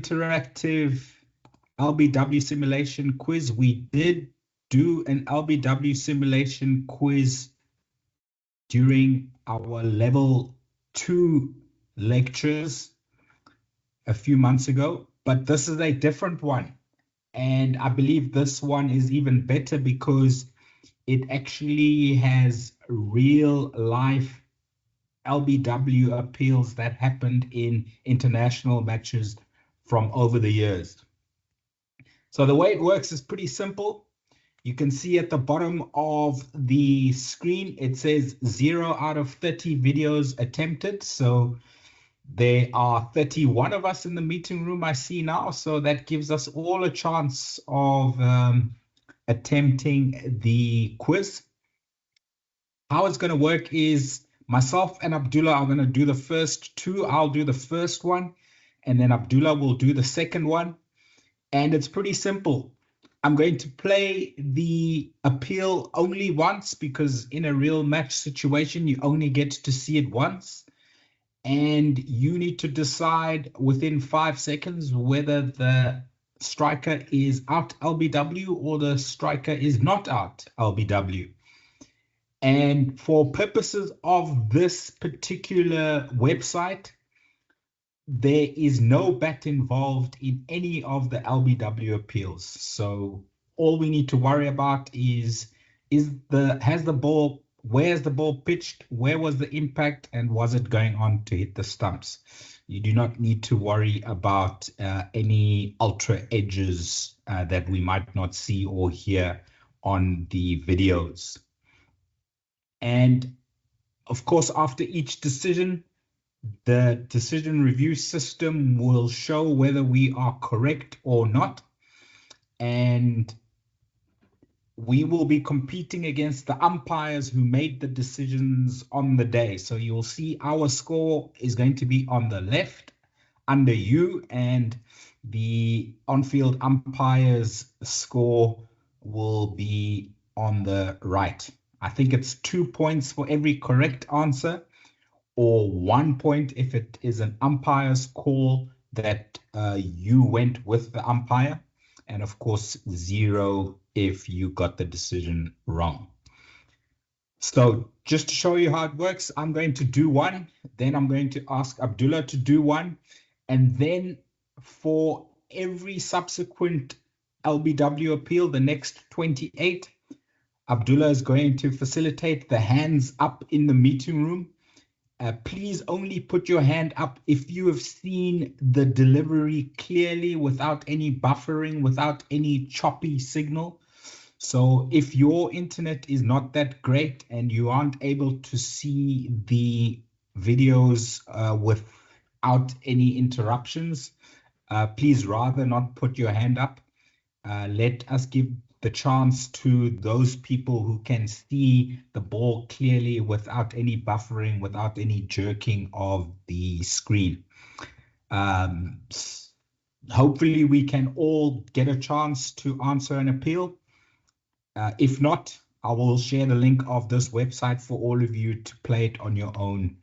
interactive LBW simulation quiz. We did do an LBW simulation quiz during our level 2 lectures a few months ago, but this is a different one. And I believe this one is even better because it actually has real life LBW appeals that happened in international matches from over the years. So the way it works is pretty simple. You can see at the bottom of the screen, it says 0 out of 30 videos attempted. So there are 31 of us in the meeting room I see now. So that gives us all a chance of attempting the quiz. How it's going to work is myself and Abdullah are going to do the first two. I'll do the first one, and then Abdullah will do the second one. And it's pretty simple. I'm going to play the appeal only once because in a real match situation, you only get to see it once. And you need to decide within 5 seconds whether the striker is out LBW or the striker is not out LBW. And for purposes of this particular website, there is no bet involved in any of the LBW appeals. So all we need to worry about is where's the ball pitched, where was the impact, and was it going on to hit the stumps? You do not need to worry about any ultra edges that we might not see or hear on the videos. And of course, after each decision, the decision review system will show whether we are correct or not. And we will be competing against the umpires who made the decisions on the day. So you'll see our score is going to be on the left under you, and the on-field umpire's score will be on the right. I think it's 2 points for every correct answer, or 1 point if it is an umpire's call that you went with the umpire, and of course 0 if you got the decision wrong. So just to show you how it works, I'm going to do one, then I'm going to ask Abdullah to do one, and then for every subsequent LBW appeal, the next 28, Abdullah is going to facilitate the hands up in the meeting room. Please only put your hand up if you have seen the delivery clearly without any buffering, without any choppy signal. So if your internet is not that great and you aren't able to see the videos without any interruptions, please rather not put your hand up. Let us give the chance to those people who can see the ball clearly without any buffering, without any jerking of the screen. Hopefully we can all get a chance to answer an appeal. If not, I will share the link of this website for all of you to play it on your own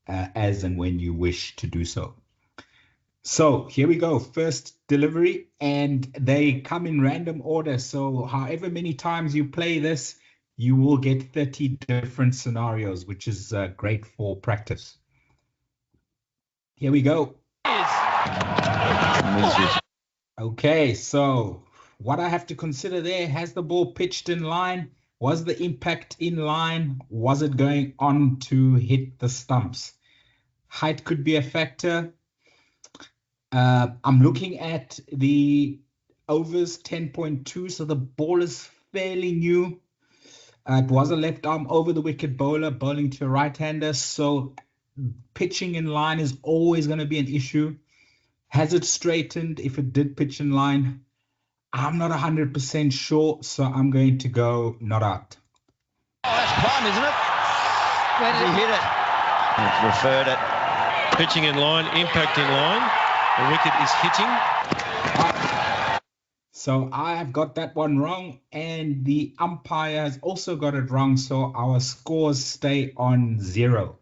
as and when you wish to do so. So here we go, first delivery, and they come in random order. So however many times you play this, you will get 30 different scenarios, which is great for practice. Here we go. Okay, so what I have to consider there, has the ball pitched in line? Was the impact in line? Was it going on to hit the stumps? Height could be a factor. I'm looking at the overs 10.2, so the ball is fairly new. It was a left arm over the wicket bowler, bowling to a right-hander, so pitching in line is always going to be an issue. Has it straightened if it did pitch in line? I'm not 100% sure, so I'm going to go not out. Oh, that's prime, isn't it? Where did he hit it? It's referred it. Pitching in line, impact in line. The wicket is hitting. So I have got that one wrong, and the umpire has also got it wrong, so our scores stay on 0.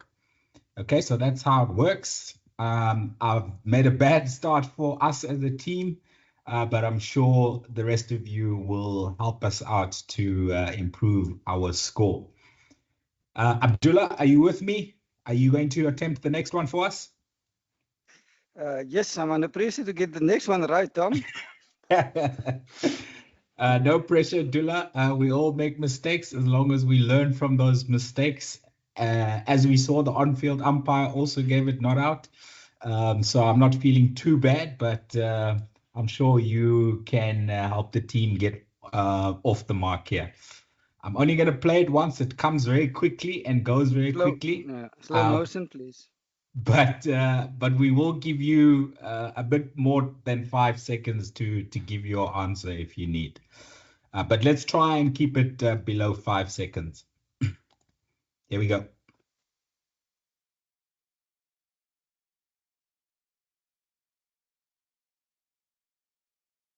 Okay, so that's how it works. I've made a bad start for us as a team, but I'm sure the rest of you will help us out to improve our score. Abdullah, are you with me? Are you going to attempt the next one for us? Yes, I'm under pressure to get the next one right, Tom. No pressure, Abdullah. We all make mistakes as long as we learn from those mistakes. As we saw, the on-field umpire also gave it not out. So I'm not feeling too bad, but I'm sure you can help the team get off the mark here. I'm only going to play it once. It comes very quickly and goes very quickly. Slow motion, please. But we will give you a bit more than 5 seconds to give your answer if you need. But let's try and keep it below 5 seconds. Here we go.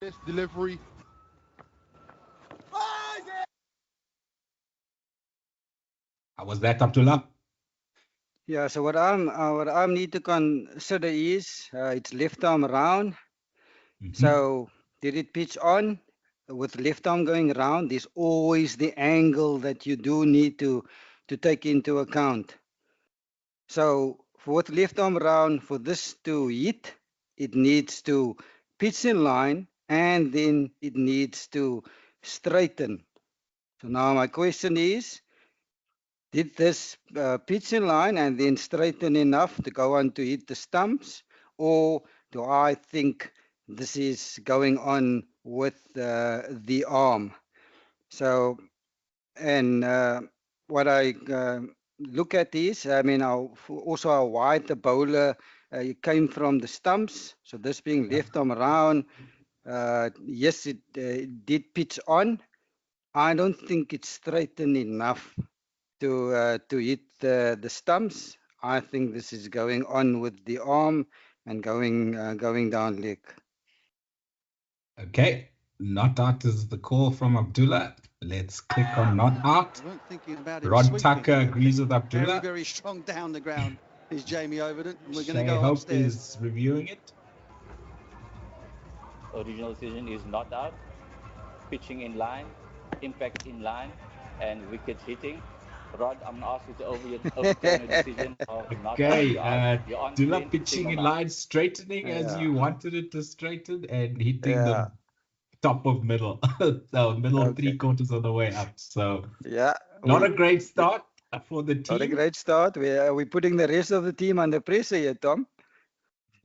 This delivery. How was that, Abdullah? Yeah, so what I need to consider is it's left arm round. So did it pitch on? With left arm going around, there's always the angle that you do need to take into account. So with left arm round, for this to hit, it needs to pitch in line and then it needs to straighten. So now my question is, did this pitch in line and then straighten enough to go on to hit the stumps, or do I think this is going on with the arm? So, and what I look at is, I mean, also how wide the bowler came from the stumps. So this being left arm around, yes, it did pitch on. I don't think it's straightened enough to hit the stumps. I think this is going on with the arm and going down leg. Okay, not out is the call from Abdullah. Let's click on not out. Rod Tucker agrees with Abdullah. Very, very strong down the ground is Jamie Overton. And we're going to Shay go Hope upstairs. is reviewing it. Original decision is not out. Pitching in line, impact in line, and wicket hitting. Rod, I'm going to ask you to overturn your decision. Okay, Abdullah pitching in line, straightening as you wanted it to straighten, and hitting the top of middle. So middle 3/4 of the way up. So not a great start for the team. Not a great start. We're putting the rest of the team under pressure here, Tom.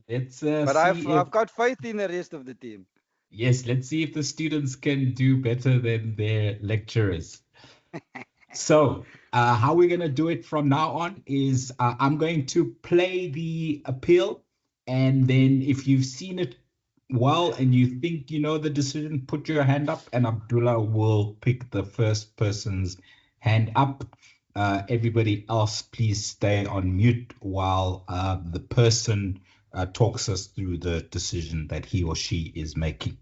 Let's but I've got faith in the rest of the team. Yes, let's see if the students can do better than their lecturers. So how we're going to do it from now on is I'm going to play the appeal, and then if you've seen it well and you think you know the decision, put your hand up, and Abdullah will pick the first person's hand up. Everybody else, please stay on mute while the person talks us through the decision that he or she is making.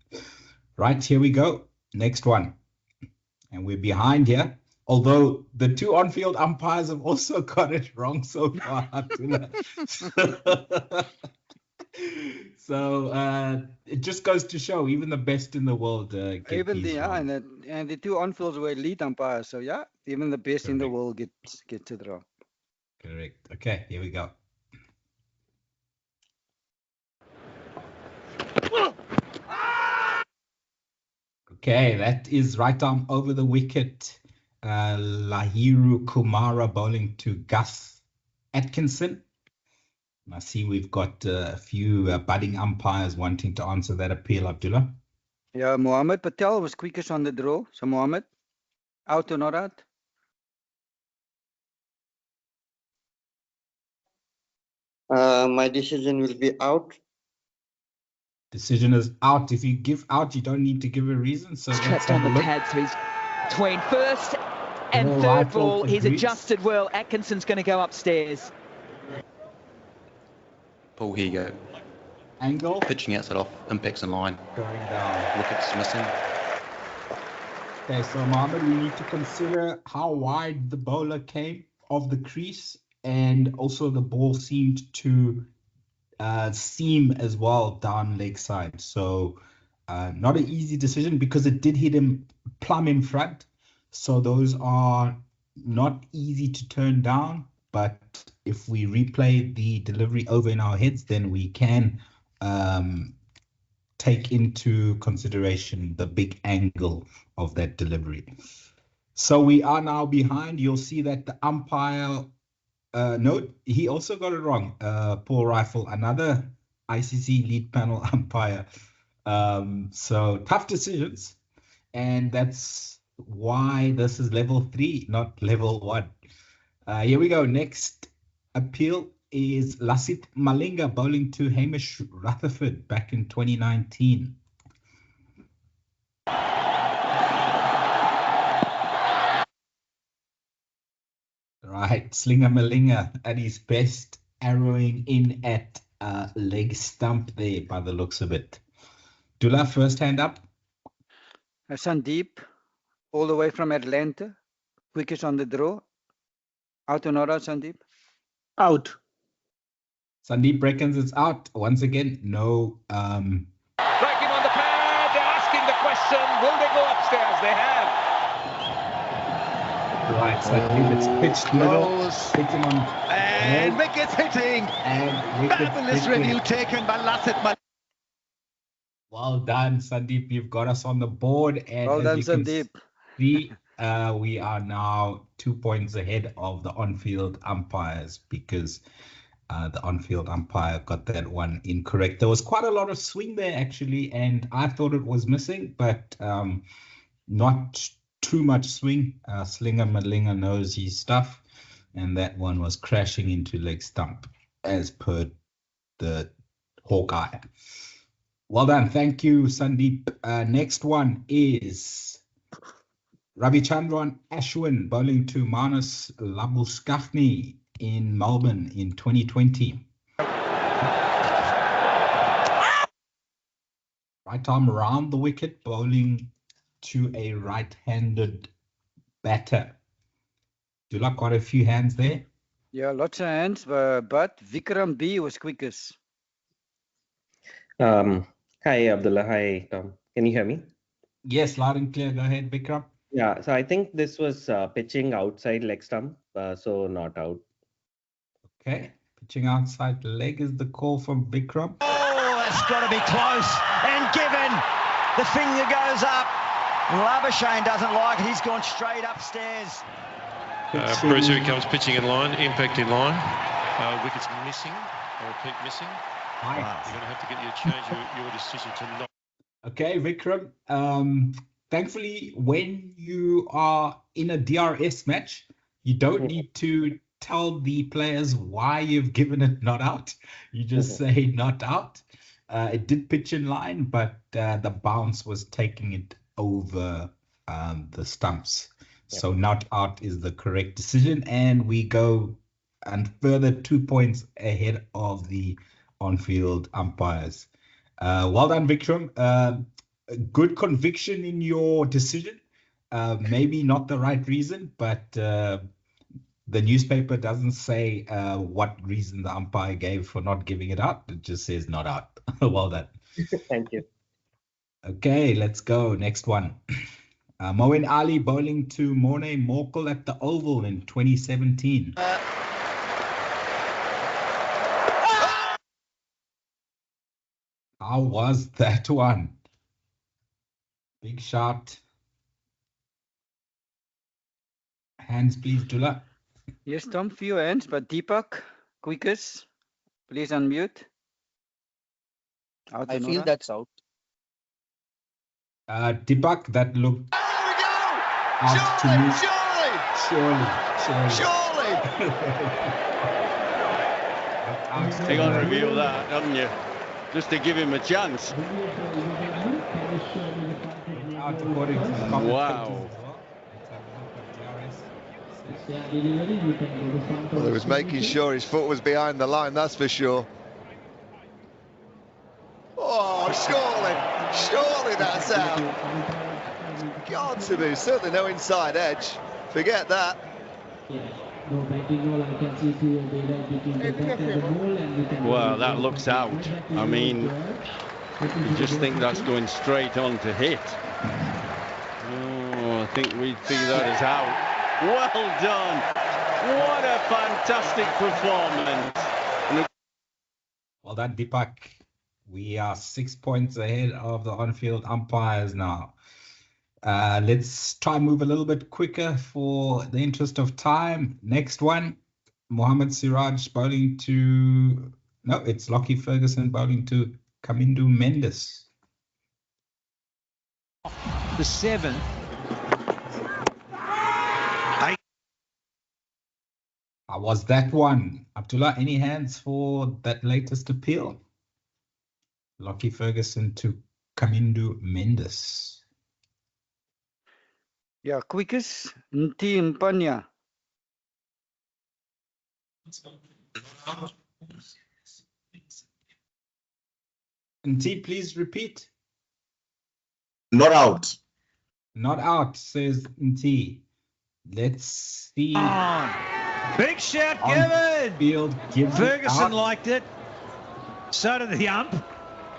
Right, here we go. Next one. And we're behind here. Although the two on-field umpires have also got it wrong so far. So it just goes to show even the best in the world get even these the wrong. and the two on-fields were elite umpires. So yeah, even the best in the world gets it wrong. Correct. Okay, here we go. Okay, that is right arm over the wicket. Lahiru Kumara bowling to Gus Atkinson. I see we've got a few budding umpires wanting to answer that appeal, Abdullah. Yeah, Mohammed Patel was quickest on the draw. So Mohammed, out or not out? My decision will be out. Decision is out. If you give out, you don't need to give a reason. So Trapped on the pad, so he's between first and third ball. He's adjusted well. Atkinson's going to go upstairs. Paul, here you go. Angle. Pitching outside off, impacts in line. Going down. Wickets missing. Okay, so Mohammed, we need to consider how wide the bowler came of the crease, and also the ball seemed to seam as well down leg side. So not an easy decision because it did hit him plumb in front. So those are not easy to turn down. But if we replay the delivery over in our heads, then we can take into consideration the big angle of that delivery. So we are now behind. You'll see that the umpire, note, he also got it wrong. Paul Rifle, another ICC lead panel umpire. So tough decisions. And that's why this is level 3, not level 1. Here we go. Next appeal is Lasit Malinga bowling to Hamish Rutherford back in 2019. Right, Slinger Malinga at his best, arrowing in at leg stump there by the looks of it. Dula, first hand up. Sandeep, all the way from Atlanta. Quickest on the draw. Out or not out, Sandeep? Out. Sandeep reckons it's out. Once again, no. Striking on the pad, they're asking the question, will they go upstairs? They have. Right, Sandeep, it's pitched middle. Hit him on. And wickets hitting. And wickets Fabulous hitting. review taken by Lasit Malinga. Well done, Sandeep. You've got us on the board. And Well done, as you can Sandeep. see, we are now 2 points ahead of the on-field umpires because the on-field umpire got that one incorrect. There was quite a lot of swing there, actually, and I thought it was missing, but not too much swing. Slinger Malinga knows his stuff, and that one was crashing into leg stump as per the Hawkeye. Well done. Thank you, Sandeep. Next one is Ravichandran Ashwin bowling to Manus Labuskaghni in Melbourne in 2020. Right arm around the wicket, bowling to a right-handed batter. Do you like quite a few hands there? Yeah, lots of hands, but Vikram B was quickest. Hi, Abdullah. Hi, Tom. Can you hear me? Yes, loud and clear. Go ahead, Vikram. Yeah, so I think this was pitching outside leg stump, so not out. Okay, pitching outside leg is the call from Vikram. Oh, that's got to be close. And given the finger goes up, Labuschagne doesn't like it. He's gone straight upstairs. Bruce, here he comes, pitching in line, impact in line. Wickets missing. I repeat, missing. Right. You're going to have to get change your decision to not. Okay, Vikram. Thankfully, when you are in a DRS match, you don't need to tell the players why you've given it not out. You just say not out. It did pitch in line, but the bounce was taking it over the stumps. Yep. So not out is the correct decision. And we go and further 2 points ahead of the on-field umpires. Well done, Vikram. Good conviction in your decision. Maybe not the right reason, but the newspaper doesn't say what reason the umpire gave for not giving it out. It just says not out. Well done. Thank you. Okay, let's go. Next one. Moeen Ali bowling to Morne Morkel at the Oval in 2017. How was that one? Big shot. Hands, please, Dula. Yes, Tom, few hands, but Deepak, quickest. Please unmute. I feel that's out. Deepak, that looked out to me. Surely. They're going to reveal that, haven't you? Just to give him a chance. Wow. Well, he was making sure his foot was behind the line, that's for sure. Oh, surely that's out. Got to be, certainly no inside edge. Forget that. Well, that looks out. I mean, you just think that's going straight on to hit. Oh, I think we figure that is out. Well done. What a fantastic performance. Well done, Deepak. We are 6 points ahead of the on-field umpires now. Let's try and move a little bit quicker for the interest of time. Next one, Mohamed Siraj bowling to... No, it's Lockie Ferguson bowling to Kamindu Mendes. The 7th. How was that one? Abdullah, any hands for that latest appeal? Lockie Ferguson to Kamindu Mendes. Yeah, quickest, Nti Mpanya. Nti, please repeat. Not out. Not out, says Nti. Let's see. Big shout given. Ferguson liked it. So did the ump.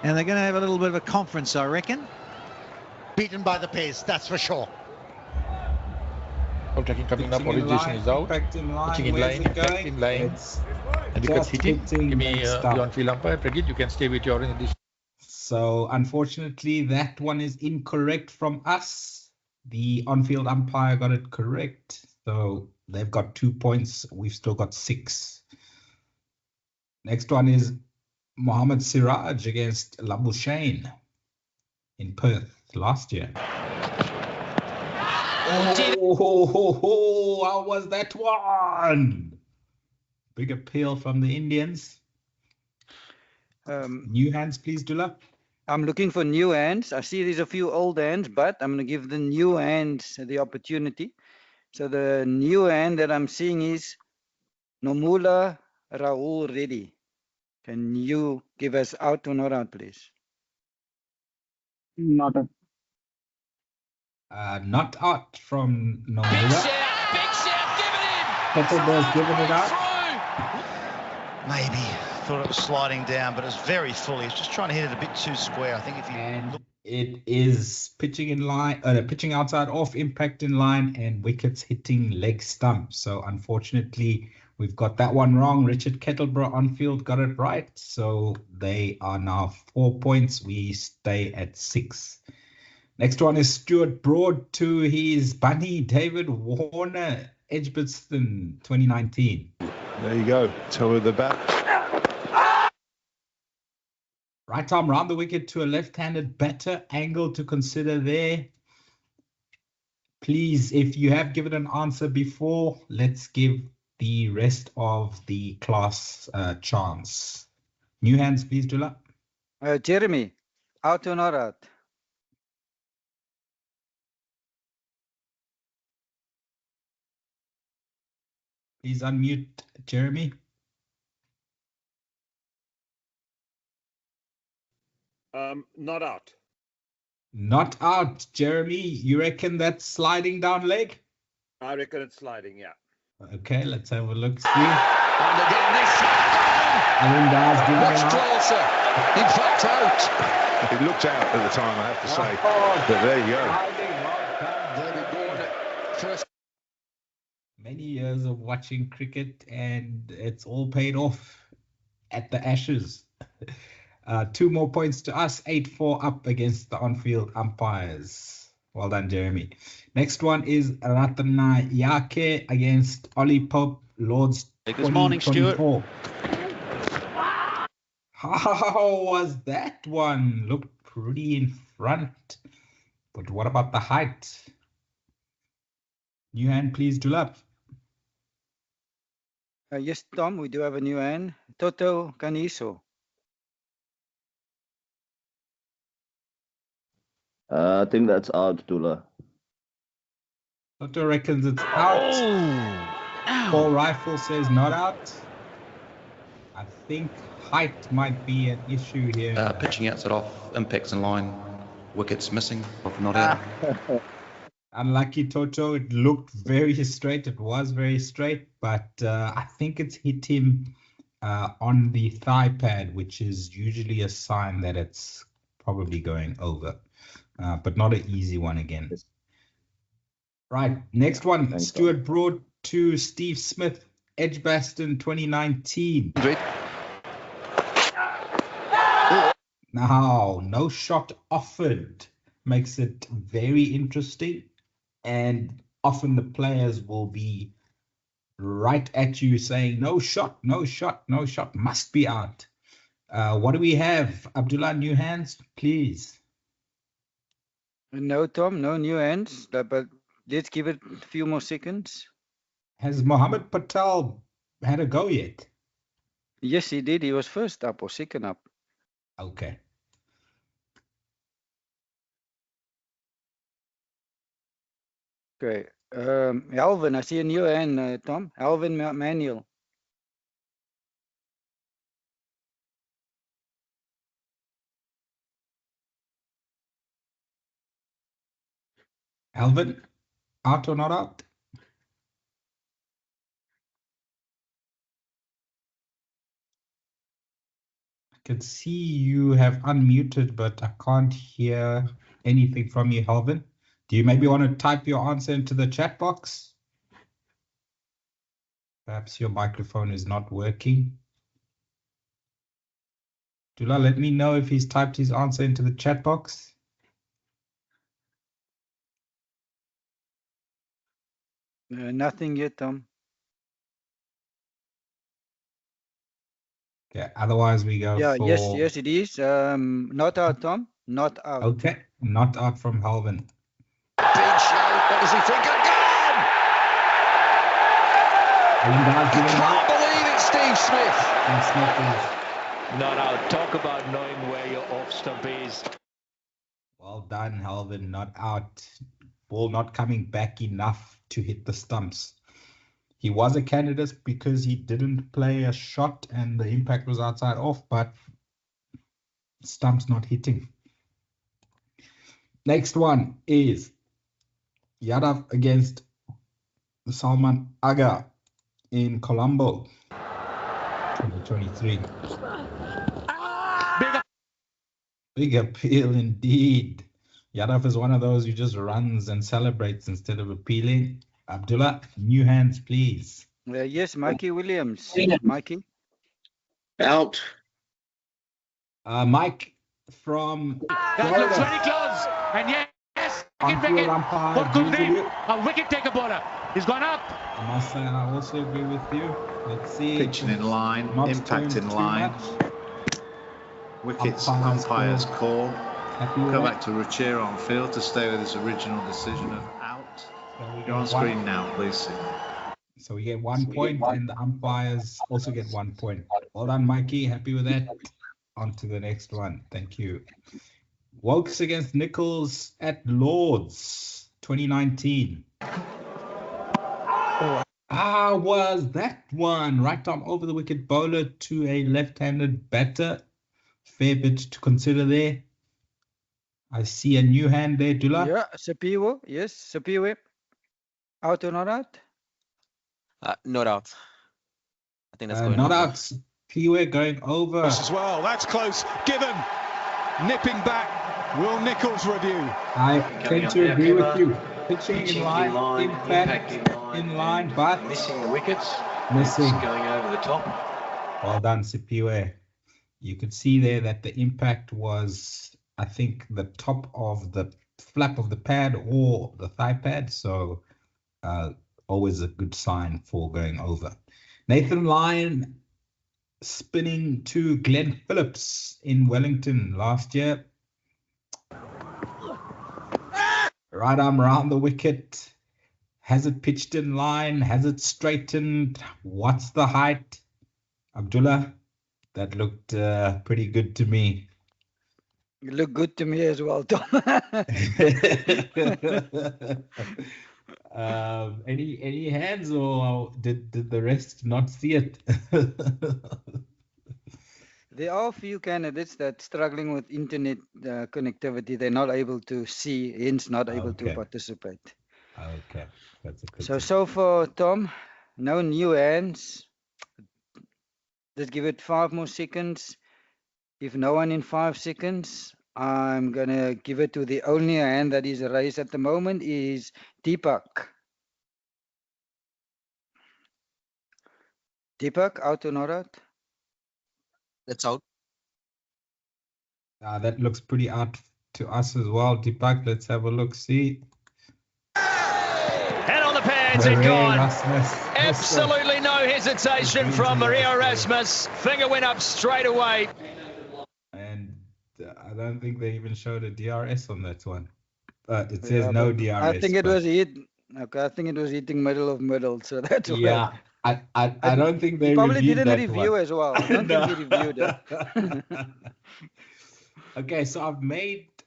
And they're going to have a little bit of a conference, I reckon. Beaten by the pace, that's for sure. Tracking coming up, orientation is out. Pitching in line, impact in line. And because hitting, give me the on-field umpire. Pragit, you can stay with your orientation. So unfortunately, that one is incorrect from us. The on-field umpire got it correct. So they've got 2 points. We've still got 6. Next one is Mohamed Siraj against Labuschagne in Perth last year. Oh, how was that one? Big appeal from the Indians. New hands, please, Dula. I'm looking for new hands. I see there's a few old hands, but I'm going to give the new hands the opportunity. So the new hand that I'm seeing is Nomula Rahul Reddy. Can you give us out or not out, please? Not out. Not out from Nomula. Big shout, give it in. Kettleber's giving it out. Maybe. Thought it was sliding down, but it was very full. He was just trying to hit it a bit too square. I think if you look... It is pitching in line, pitching outside off, impact in line, and wickets hitting leg stump. So unfortunately, we've got that one wrong. Richard Kettleborough on field got it right. So they are now 4 points. We stay at 6. Next one is Stuart Broad to his bunny, David Warner, Edgbaston 2019. There you go. Toe of the bat. Right arm round the wicket to a left-handed batter. Angle to consider there. Please, if you have given an answer before, let's give the rest of the class a chance. New hands, please, Dula. Jeremy, out or not out? Please unmute Jeremy. Not out. Not out, Jeremy. You reckon that's sliding down leg? I reckon it's sliding, yeah. Okay, let's have a look. See. And again this time. Much closer. In fact, out. It looked out at the time, I have to say. But there you go. First. Many years of watching cricket, and it's all paid off at the Ashes. 2 more points to us, 8-4 up against the on-field umpires. Well done, Jeremy. Next one is Ratana Yake against Ollie Pope, Lords. Good morning, Stuart. How was that one? Looked pretty in front. But what about the height? New hand, please, Dulap. Yes, Tom, we do have a new hand. Toto Kaniso. I think that's out, Dula. Toto reckons it's out. Paul Rifle says not out. I think height might be an issue here. Pitching outside off, impacts in line, wickets missing, not out. Unlucky Toto. It looked very straight. It was very straight, but I think it's hit him on the thigh pad, which is usually a sign that it's probably going over, but not an easy one again. Right, next one. Thanks, Stuart Broad to Steve Smith, Edgbaston 2019. Now, no shot offered makes it very interesting, and often the players will be right at you saying, no shot, no shot, no shot, must be out. What do we have? Abdullah, new hands, please. No, Tom, no new hands, but let's give it a few more seconds. Has Mohammed Patel had a go yet? Yes, he did. He was first up or second up. Okay. Okay. Alvin, I see a new hand, Tom. Alvin Manuel. Alvin, out or not out? I can see you have unmuted, but I can't hear anything from you, Alvin. Do you maybe want to type your answer into the chat box? Perhaps your microphone is not working. Dula, let me know if he's typed his answer into the chat box. Nothing yet, Tom. Okay, otherwise we go for... Yes, it is. Not out, Tom. Not out. Okay, not out from Halvin. Big shout. What does he think? A gun! I can't believe it, Steve Smith. Not out. Talk about knowing where your off stump is. Well done, Halvin. Not out. Ball not coming back enough to hit the stumps. He was a candidate because he didn't play a shot and the impact was outside off, but stumps not hitting. Next one is Yadav against Salman Aga in Colombo, 2023. Big appeal indeed. Yadav is one of those who just runs and celebrates instead of appealing. Abdullah, new hands, please. Yes, Mikey Williams. Mikey. Out. Mike from Florida. Looks very close. And yes, what Kuldeep, a wicket taker bowler. He's gone up. I must say, I also agree with you. Let's see. Pitching in line, impact in line. Wickets, umpire's call. Go back to Ruchir on field to stay with his original decision of out. You're on screen now, please. So we get 1 point and the umpires also get 1 point. Well done, Mikey. Happy with that. On to the next one. Thank you. Wokes against Nichols at Lords, 2019. Was that one. Right arm over the wicket, bowler to a left-handed batter. Fair bit to consider there. I see a new hand there, Dula. Yeah, Sapiwo. Yes, Sapiwo. Out or not out? Not out. I think that's going not over. out. Sapiwo going over. As well. That's close. Given. Nipping back. Will Nichols review? I tend to agree with you. Pitching in line, impact in line, but missing the wickets. Missing. Going over the top. Well done, Sipiwe. You could see there that the impact was, I think, the top of the flap of the pad or the thigh pad. So always a good sign for going over. Nathan Lyon spinning to Glenn Phillips in Wellington last year. Right arm around the wicket. Has it pitched in line? Has it straightened? What's the height? Abdullah, that looked pretty good to me. You look good to me as well, Tom. Any hands, or did the rest not see it? There are a few candidates that struggling with internet connectivity. They're not able to see, hence not able to participate. Okay, that's a good. So far, Tom, no new hands. Let's give it 5 more seconds. If no one in 5 seconds, I'm gonna give it to the only hand that is raised at the moment is Deepak. Deepak, out or not out? That's out. That looks pretty out to us as well. Deepak, let's have a look. See. Head on the pads and gone. Absolutely no hesitation from Maria Erasmus. Finger went up straight away. And I don't think they even showed a DRS on that one. It says no DRS. I think it was hit. Okay, I think it was hitting middle of middle, so that's why. Yeah, I don't think they probably reviewed didn't that review one. as well. I don't think he reviewed it. Okay, so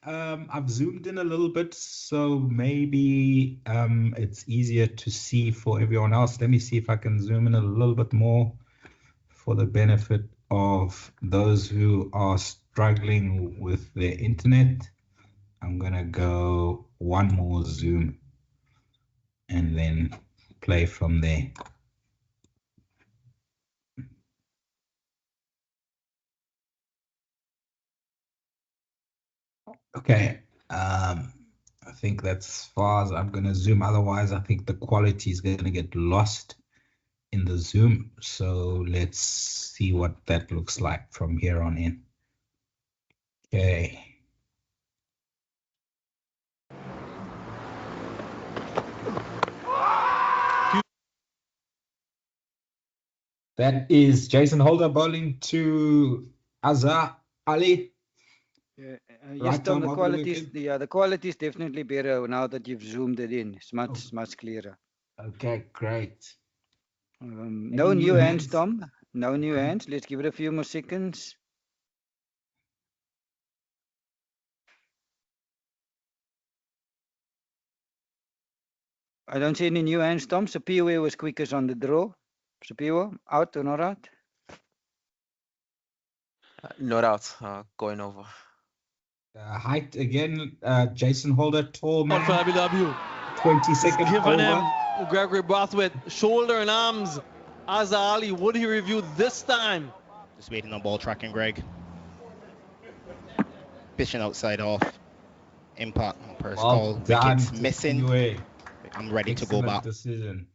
I've zoomed in a little bit, so maybe it's easier to see for everyone else. Let me see if I can zoom in a little bit more for the benefit of those who are struggling with their internet. I'm gonna go one more zoom and then play from there. Okay, I think that's as far as I'm gonna zoom. Otherwise, I think the quality is gonna get lost in the zoom. So let's see what that looks like from here on in. Okay. That is Jason Holder bowling to Azhar Ali. Yes, Right, Tom, Tom, the quality is definitely better now that you've zoomed it in. It's much clearer. Okay, great. No new hands, Tom. No new hands. Let's give it a few more seconds. I don't see any new hands, Tom. Sapiwa was quickest on the draw. Sapiwa, out or not out? Not out. Going over. Height again, Jason Holder, tall man. For LBW. 20 seconds Given over. him Gregory Brathwaite, shoulder and arms. Azhar Ali, would he review this time? Just waiting on ball tracking, Greg. Pitching outside off. Impact on first call. Wickets missing. I'm ready to go back. Decision.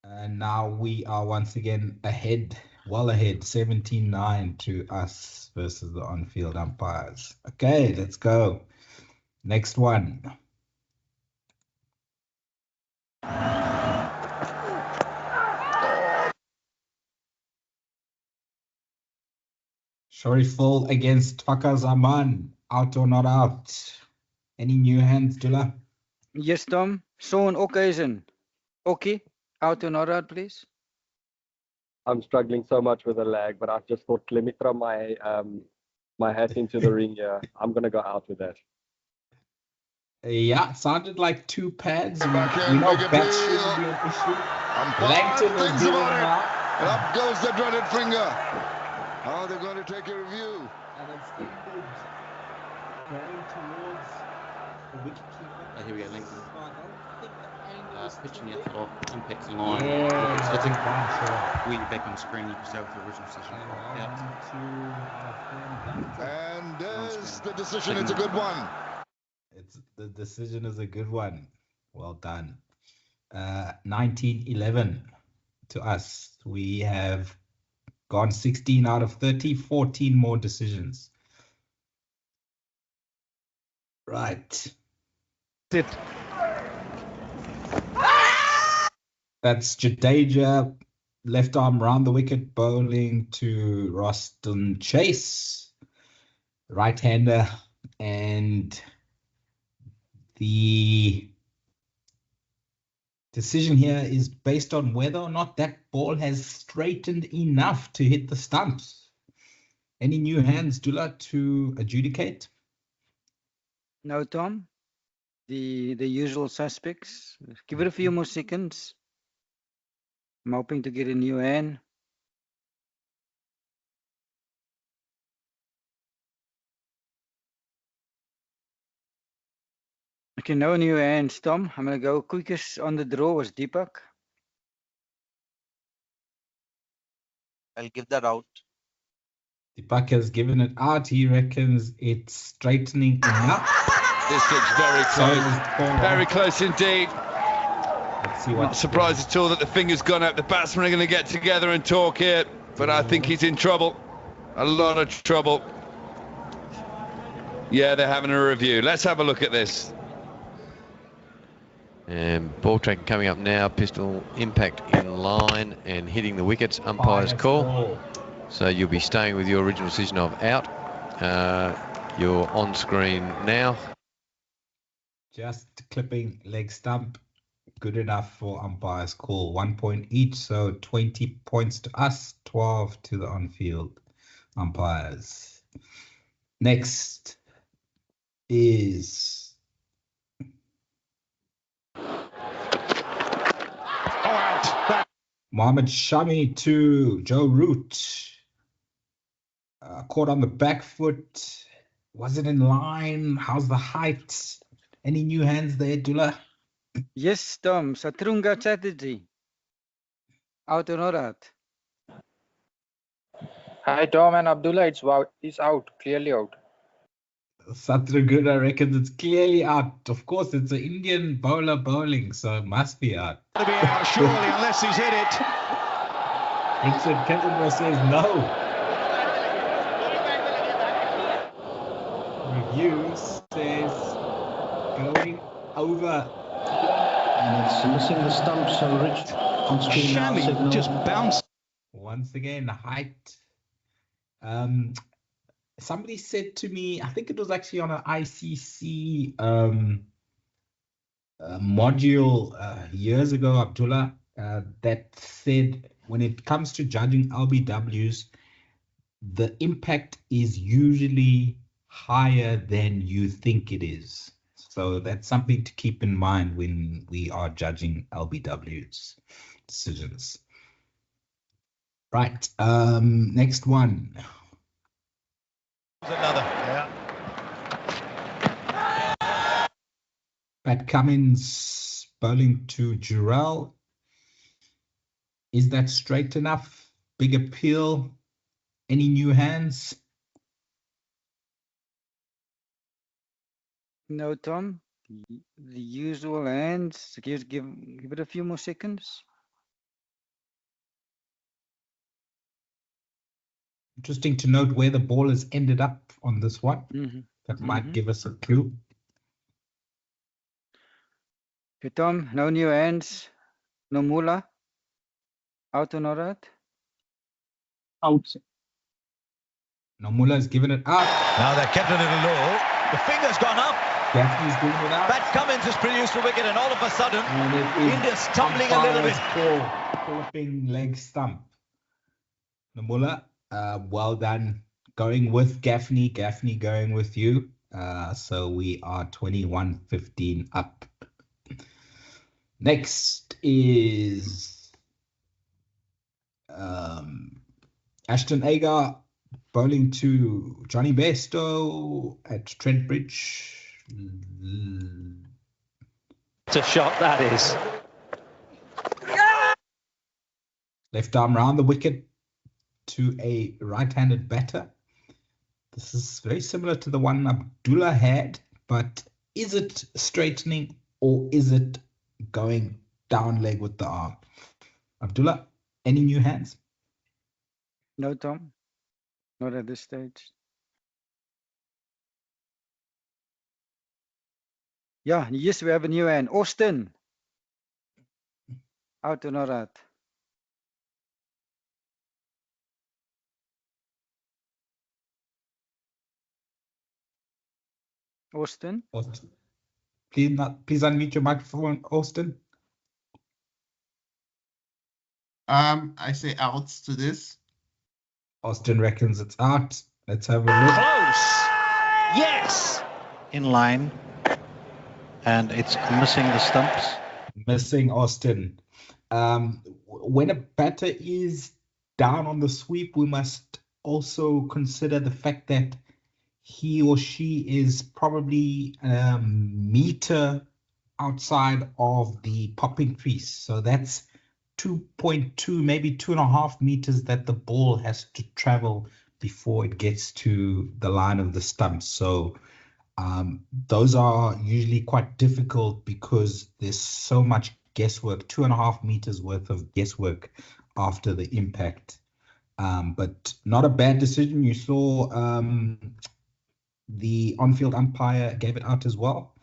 And now we are once again ahead, well ahead, 17-9 to us versus the on-field umpires. Okay, let's go. Next one. Shariful against Fakar Zaman. Out or not out? Any new hands, Dula? Yes, Tom. Sean Occasion. Okay. Out or not out, please? I'm struggling so much with the lag, but I just thought, let me throw my my hat into the ring here. I'm going to go out with that. Yeah, it sounded like 2 pads. We know bats shouldn't be an issue. Langton was giving him out. And up goes the dreaded finger. How are they going to take a review? And it's ended going towards the wicketkeeper. Here we go, Langton. Pitching it off, impacts in line. Yeah, I think when you're back on screen, you can stay with the original decision. And there's the decision. It's a good one. The decision is a good one. Well done. 19-11 to us. We have gone 16 out of 30, 14 more decisions. Right. That's Jadeja, left arm round the wicket, bowling to Roston Chase, right-hander, and the decision here is based on whether or not that ball has straightened enough to hit the stumps. Any new hands, Dula, to adjudicate? No, Tom. The usual suspects. Give it a few more seconds. I'm hoping to get a new hand. Okay, no new hands, Tom. I'm going to go quickest on the draw was Deepak. I'll give that out. Deepak has given it out. He reckons it's straightening enough. This looks very close. Very close indeed. Let's see what. Not surprised at all that the finger's gone up. The batsmen are going to get together and talk here, but I think he's in trouble. A lot of trouble. Yeah, they're having a review. Let's have a look at this. And ball track coming up now. Pistol impact in line and hitting the wickets. Umpire's call. So you'll be staying with your original decision of out. You're on screen now. Just clipping leg stump. Good enough for umpire's call. 1 point each, so 20 points to us, 12 to the on-field umpires. Next is Mohammed Shami to Joe Root. Caught on the back foot. Was it in line? How's the height? Any new hands there, Dula? Yes, Tom. Satrunga Chatterjee. Out or not out? Hi, Tom and Abdullah. It's out. Clearly out. Satruguna reckons it's clearly out. Of course, it's an Indian bowler bowling, so it must be out. It'll be out, surely, unless he's hit it. Richard Kensington says no. Review says going over. And it's missing the stump, so Rich on screen now signal. Just bounced. Once again, height. Somebody said to me, I think it was actually on an ICC module years ago, Abdullah, that said when it comes to judging LBWs, the impact is usually higher than you think it is. So that's something to keep in mind when we are judging LBWs decisions. Right, next one. Another, yeah. Pat Cummins bowling to Jurel. Is that straight enough? Big appeal? Any new hands? No, Tom. The usual hands. Give it a few more seconds. Interesting to note where the ball has ended up on this one. That might give us a clue. Okay, Tom, no new hands. No Mula. Out or not out? Out. No Mula has given it out. Now they're kept a little low. The finger's gone up. Gaffney's giving it out. Pat Cummins has produced a wicket, and all of a sudden, India's tumbling a little bit. Flipping leg stump. Nomula, well done. Going with Gaffney. Gaffney going with you. So we are 21-15 up. Next is Ashton Agar bowling to Johnny Bairstow at Trent Bridge. It's a shot, that is. Left arm round the wicket to a right-handed batter. This is very similar to the one Abdullah had, but is it straightening or is it going down leg with the arm? Abdullah, any new hands? No, Tom. Not at this stage. Yeah, yes, we have a new hand. Austin. Out or not out? Austin. Austin. Please unmute your microphone, Austin. I say outs to this. Austin reckons it's out. Let's have a look. Close. Yes. In line. And it's missing the stumps. Missing Austin. When a batter is down on the sweep, we must also consider the fact that he or she is probably a meter outside of the popping crease. So that's 2.2, maybe 2.5 meters that the ball has to travel before it gets to the line of the stumps. So those are usually quite difficult because there's so much guesswork, 2.5 meters worth of guesswork after the impact. But not a bad decision. You saw the on-field umpire gave it out as well.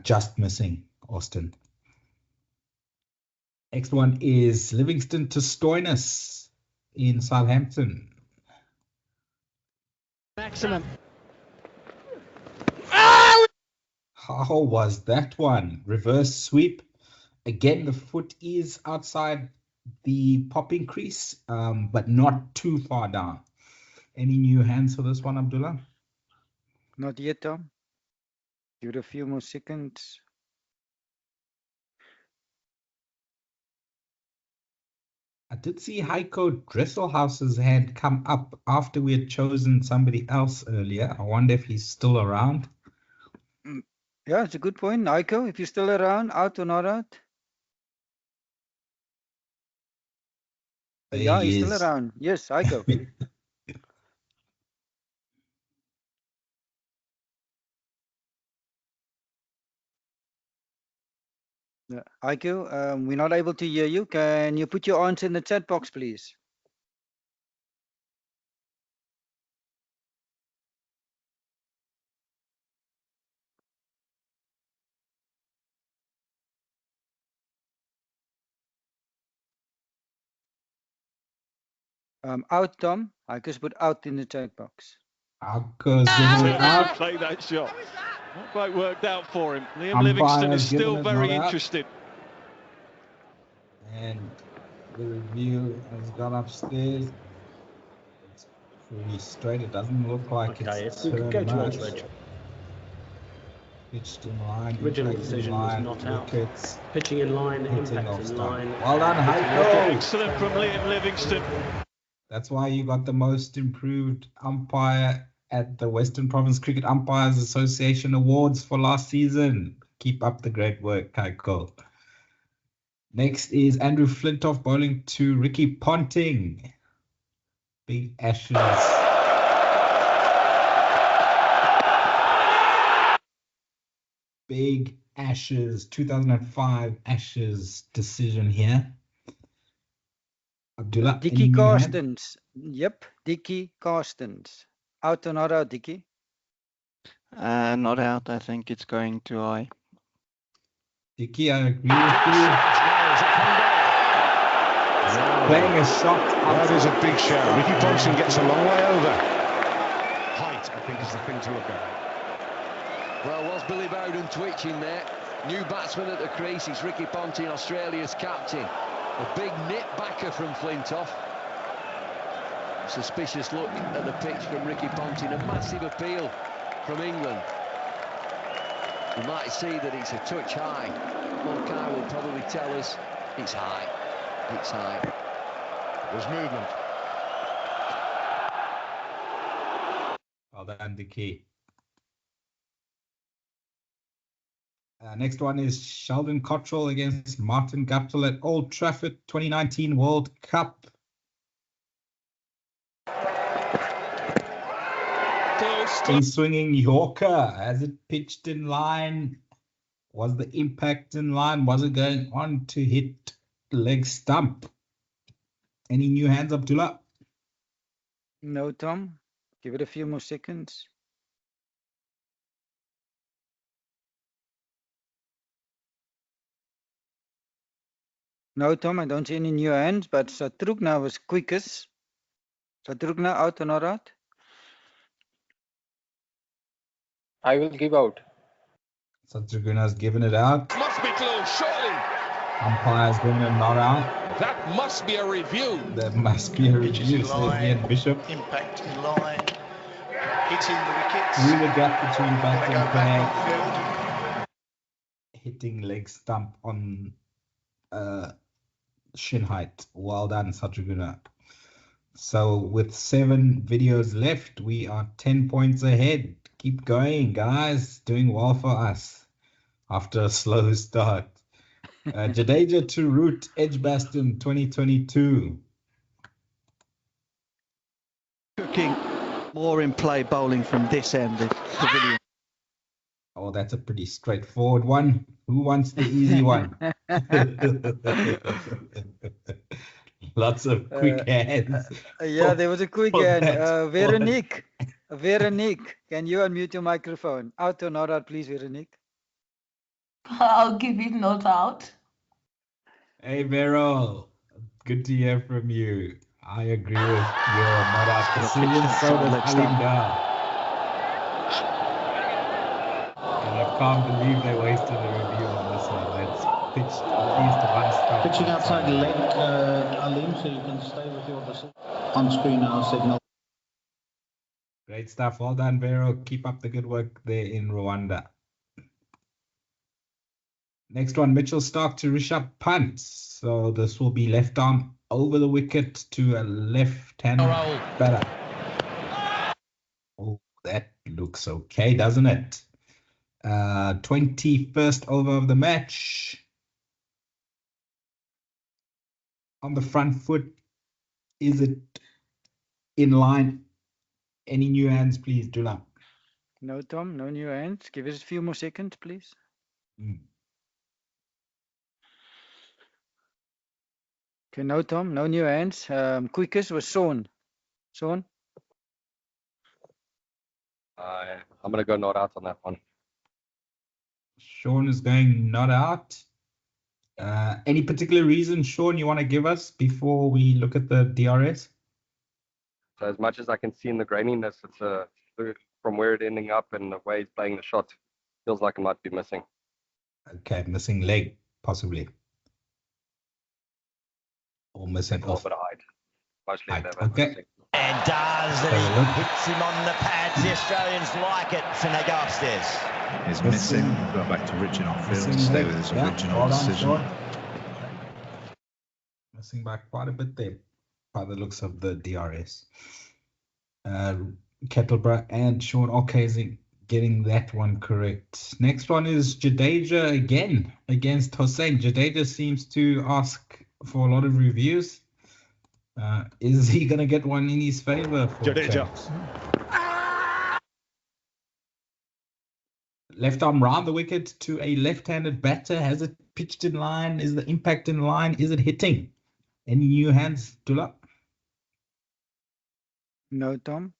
Just missing, Austin. Next one is Livingston to Stoinis in Southampton. Maximum. How was that one? Reverse sweep. Again, the foot is outside the popping crease, but not too far down. Any new hands for this one, Abdullah? Not yet, Tom. Give it a few more seconds. I did see Heiko Dresselhaus's hand come up after we had chosen somebody else earlier. I wonder if he's still around. Yeah, it's a good point. Heiko, if you're still around, out or not out? Yeah, he's still around. Yes, Heiko. Heiko, we're not able to hear you. Can you put your answer in the chat box, please? Out, Tom. Heiko's put out in the chat box. Heiko's giving it out. Play that shot. Not quite worked out for him. Liam Livingston is still very interested. And the review has gone upstairs. It's pretty straight. It doesn't look like it's turned much. Pitched in line, original impact decision in line, was not wickets, out. Pitching in line, hitting impact off in stump. line. Well done, Heiko. Excellent from Liam Livingston. That's why you got the most improved umpire at the Western Province Cricket Umpires Association Awards for last season. Keep up the great work, Heiko. Next is Andrew Flintoff bowling to Ricky Ponting. Big Ashes. Big Ashes, 2005 Ashes decision here. Abdullah, Dickie Carstens. Yep, Dickie Carstens. Out or not out, Dickie? Not out. I think it's going too high. Dickie, I agree with you. Playing a shot. That is a big shout. Ricky Ponting gets a long way over. Height, I think, is the thing to look at. Well, was Billy Bowden twitching there? New batsman at the crease. It's Ricky Ponting, Australia's captain. A big nip backer from Flintoff. Suspicious look at the pitch from Ricky Ponting. A massive appeal from England. You might see that it's a touch high. Monkai will probably tell us it's high. It's high. There's movement. Well done, Dickie. Next one is Sheldon Cottrell against Martin Guptill at Old Trafford 2019 World Cup. A swinging Yorker. Has it pitched in line? Was the impact in line? Was it going on to hit leg stump? Any new hands, Abdullah? No, Tom. Give it a few more seconds. No, Tom, I don't see any new hands, but Satrugna was quickest. Satrugna out or not out? I will give out. Satrugna's given it out. Must be close, surely. Umpire's given it not out. That must be a review. There must be a review, says Ian Bishop. Impact in line. Hitting the wickets. Through the gap between bat and play. Hitting leg stump on shin height. Well done, Satrugna. So with 7 videos left, we are 10 points ahead. Keep going, guys. Doing well for us after a slow start. Jadeja to Root Edgbaston 2022. Cooking more in play bowling from this end, the pavilion. Oh, that's a pretty straightforward one. Who wants the easy one? Lots of quick hands. Yeah, there was a quick hand. Veronique, can you unmute your microphone? Out or not out, please, Veronique? I'll give it not out. Hey, Vero. Good to hear from you. I agree with your not out decision. So does Alinda. And I can't believe they wasted a review on this one. That's pitched at least one stop. Pitching outside leg, Alim, so you can stay with your decision. On screen now, signal. Great stuff. Well done, Vero. Keep up the good work there in Rwanda. Next one, Mitchell Stark to Rishabh Pant. So this will be left arm over the wicket to a left-hand batter. Oh, that looks okay, doesn't it? 21st over of the match. On the front foot, is it in line? Any new hands, please, Dula? No, Tom, no new hands. Give us a few more seconds, please. Okay, no, Tom, no new hands. Quickest was Sean. Sean? I'm going to go not out on that one. Sean is going not out. Any particular reason, Sean, you want to give us before we look at the DRS? So as much as I can see in the graininess, it's from where it's ending up and the way he's playing the shot, feels like it might be missing. Okay, missing leg, possibly. Or missing off. A little bit of height. Mostly height. Okay. Missing. And does, and he hits him on the pads. The Australians like it, and they go upstairs. He's missing. Go back to Richard on field to stay with his original decision. Missing back quite a bit there by the looks of the DRS. Kettleborough and Sean O'Casey getting that one correct. Next one is Jadeja again against Hossein. Jadeja seems to ask for a lot of reviews. Is he going to get one in his favor? Jadeja. Left arm round the wicket to a left-handed batter. Has it pitched in line? Is the impact in line? Is it hitting? Any new hands, Dula? No, Tom.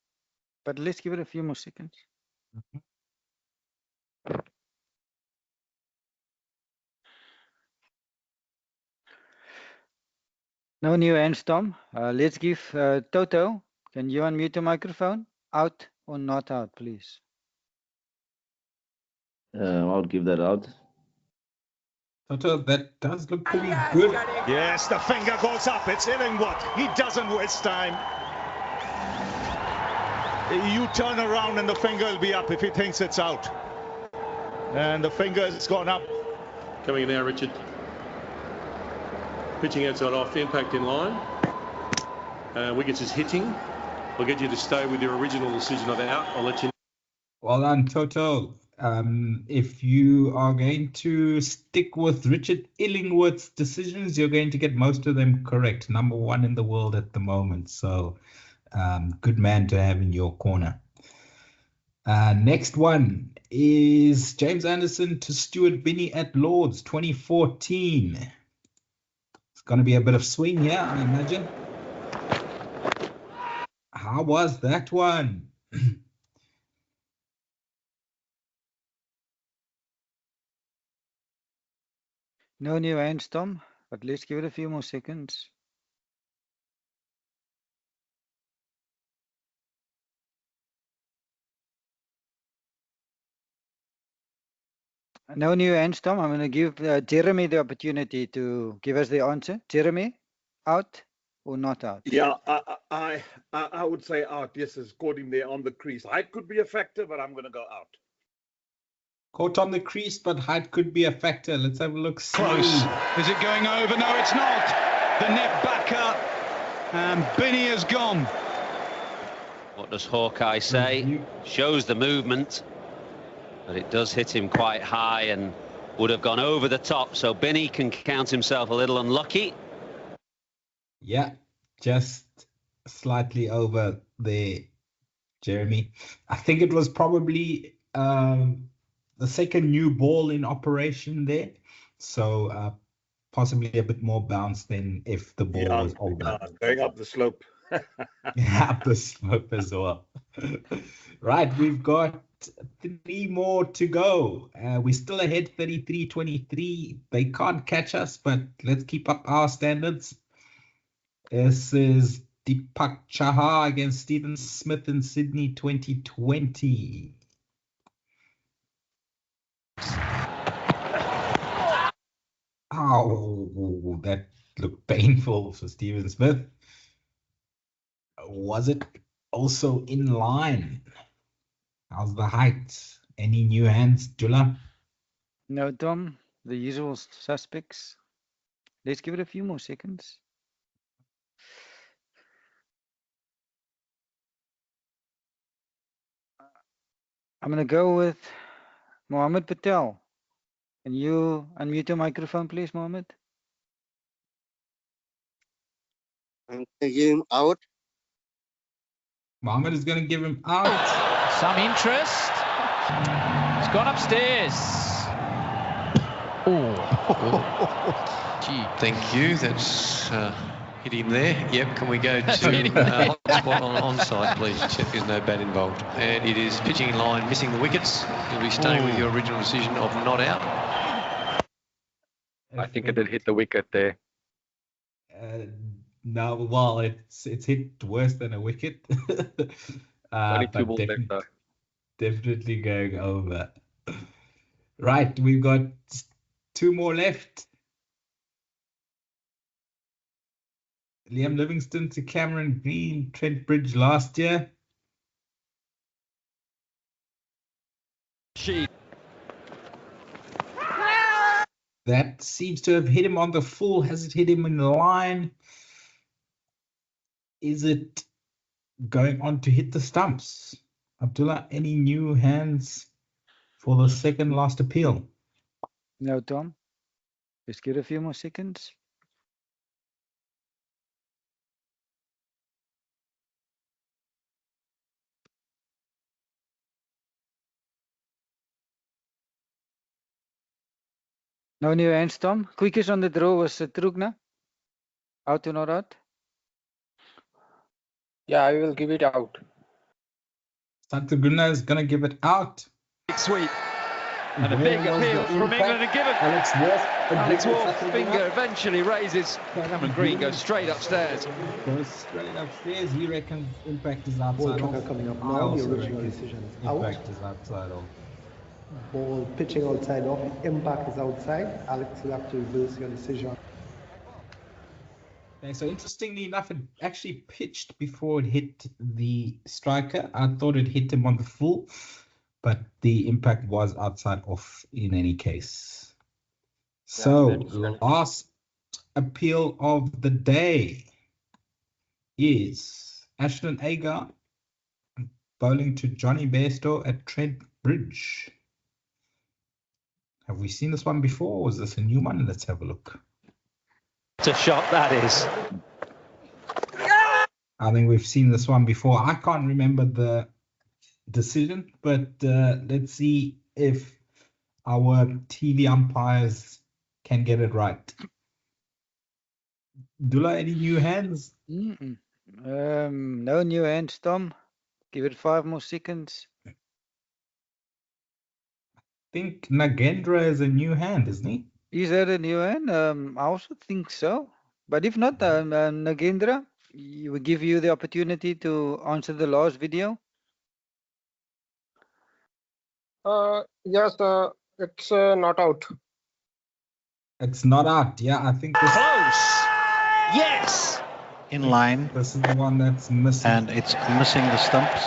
But let's give it a few more seconds. No new hands, Tom. Let's give Toto. Can you unmute your microphone? Out or not out, please? I'll give that out. Toto, that does look pretty good. Yes, the finger goes up. It's Illingworth. He doesn't waste time. You turn around and the finger will be up if he thinks it's out. And the finger has gone up. Coming in now, Richard. Pitching outside off, impact in line. Wickets is hitting. I'll get you to stay with your original decision of out. I'll let you know. Well done, Toto. If you are going to stick with Richard Illingworth's decisions, you're going to get most of them correct. Number 1 in the world at the moment. So good man to have in your corner. Next one is James Anderson to Stuart Binney at Lords 2014. It's going to be a bit of swing here, I imagine. How was that one? No new hands, Tom, but let's give it a few more seconds. No new hands, Tom. I'm going to give Jeremy the opportunity to give us the answer. Jeremy, out or not out? Yeah, I would say out. Yes, it's caught him there on the crease. Height could be a factor, but I'm going to go out. Caught on the crease, but height could be a factor. Let's have a look. Close. Is it going over? No, it's not. The net backer And Binney has gone. What does Hawkeye say? Shows the movement, but it does hit him quite high and would have gone over the top. So Binney can count himself a little unlucky. Yeah, just slightly over there, Jeremy. I think it was probably the second new ball in operation there. So possibly a bit more bounce than if the ball was over. Going up the slope. Up the slope as well. Right, we've got 3 more to go. We're still ahead 33-23. They can't catch us, but let's keep up our standards. This is Deepak Chahar against Stephen Smith in Sydney 2020. Oh, that looked painful for Stephen Smith. Was it also in line? How's the height? Any new hands, Jula? No, Tom. The usual suspects. Let's give it a few more seconds. I'm going to go with Mohammed Patel. Can you unmute your microphone, please, Mohammed? I'm taking him out. Mohammed is going to give him out. Some interest. He's gone upstairs. Oh. Gee, thank you. That's hit him there. Yep, can we go to hotspot on onside, please? Check there's no bat involved. And it is pitching in line, missing the wickets. You'll be staying with your original decision of not out. I think it did hit the wicket there. No, well, it's hit worse than a wicket. Only 2 balls left though. Definitely going over. Right, we've got 2 more left. Liam Livingston to Cameron Green, Trent Bridge last year. That seems to have hit him on the full. Has it hit him in the line? Is it going on to hit the stumps? Abdullah, any new hands for the second last appeal? No, Tom. Let's give it a few more seconds. No new hands, Tom. Quickest on the draw was Trugna. Out or not out? Yeah, I will give it out. Santaguna is going to give it out. Sweet. And a big appeal from England and given. Alex Wolf's finger eventually raises. Cameron Green goes straight upstairs. Goes straight upstairs. He reckons impact is outside Ball coming up now. The original decision is out. Impact is outside of. Ball pitching outside off. Impact is outside. Alex, you have to reverse your decision. Okay, so interestingly enough, it actually pitched before it hit the striker. I thought it hit him on the full, but the impact was outside off in any case. So, last appeal of the day is Ashton Agar bowling to Johnny Bairstow at Trent Bridge. Have we seen this one before, or is this a new one? Let's have a look. It's a shot, that is. I think we've seen this one before. I can't remember the decision, but let's see if our TV umpires can get it right. Dula, any new hands? No new hands, Tom. Give it 5 more seconds. I think Nagendra is a new hand, isn't he? Is that a new hand? I also think so. But if not, Nagendra, we will give you the opportunity to answer the last video. Yes, it's not out. It's not out. Yeah, I think this close. Yes. In line. This is the one that's missing. And it's missing the stumps.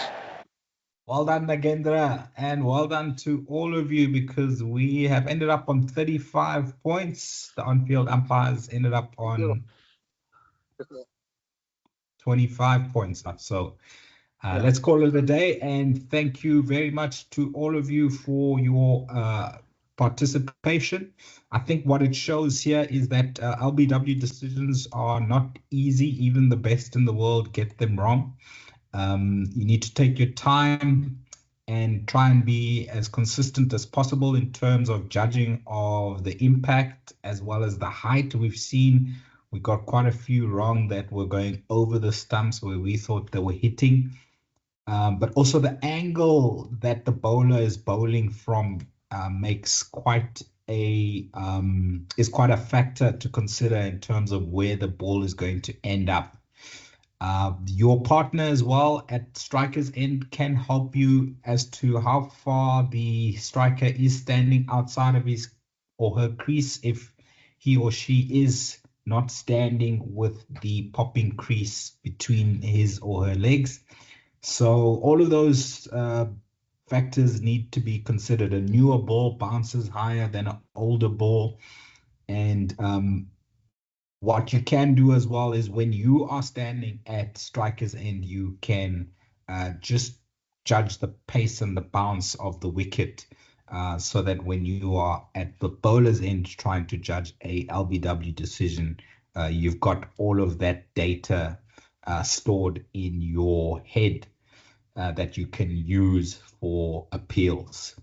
Well done, Nagendra, and well done to all of you, because we have ended up on 35 points. The on-field umpires ended up on 25 points up. So let's call it a day. And thank you very much to all of you for your participation. I think what it shows here is that LBW decisions are not easy. Even the best in the world get them wrong. You need to take your time and try and be as consistent as possible in terms of judging of the impact as well as the height. We've seen we got quite a few wrong that were going over the stumps where we thought they were hitting. But also the angle that the bowler is bowling from makes quite a is quite a factor to consider in terms of where the ball is going to end up. Your partner as well at striker's end can help you as to how far the striker is standing outside of his or her crease if he or she is not standing with the popping crease between his or her legs. So all of those factors need to be considered. A newer ball bounces higher than an older ball. And what you can do as well is when you are standing at striker's end, you can just judge the pace and the bounce of the wicket so that when you are at the bowler's end trying to judge a LBW decision, you've got all of that data stored in your head that you can use for appeals.